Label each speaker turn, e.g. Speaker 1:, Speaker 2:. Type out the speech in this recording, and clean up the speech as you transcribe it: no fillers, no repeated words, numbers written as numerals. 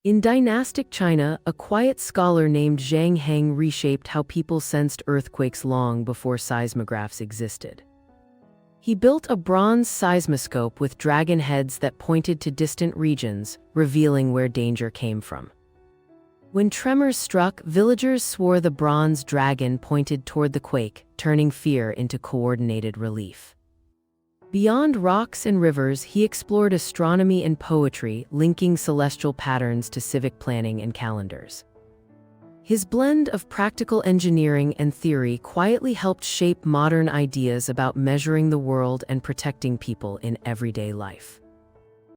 Speaker 1: In dynastic China, a quiet scholar named Zhang Heng reshaped how people sensed earthquakes long before seismographs existed. He built a bronze seismoscope with dragon heads that pointed to distant regions, revealing where danger came from. When tremors struck, villagers swore the bronze dragon pointed toward the quake, turning fear into coordinated relief. Beyond rocks and rivers, he explored astronomy and poetry, linking celestial patterns to civic planning and calendars. His blend of practical engineering and theory quietly helped shape modern ideas about measuring the world and protecting people in everyday life.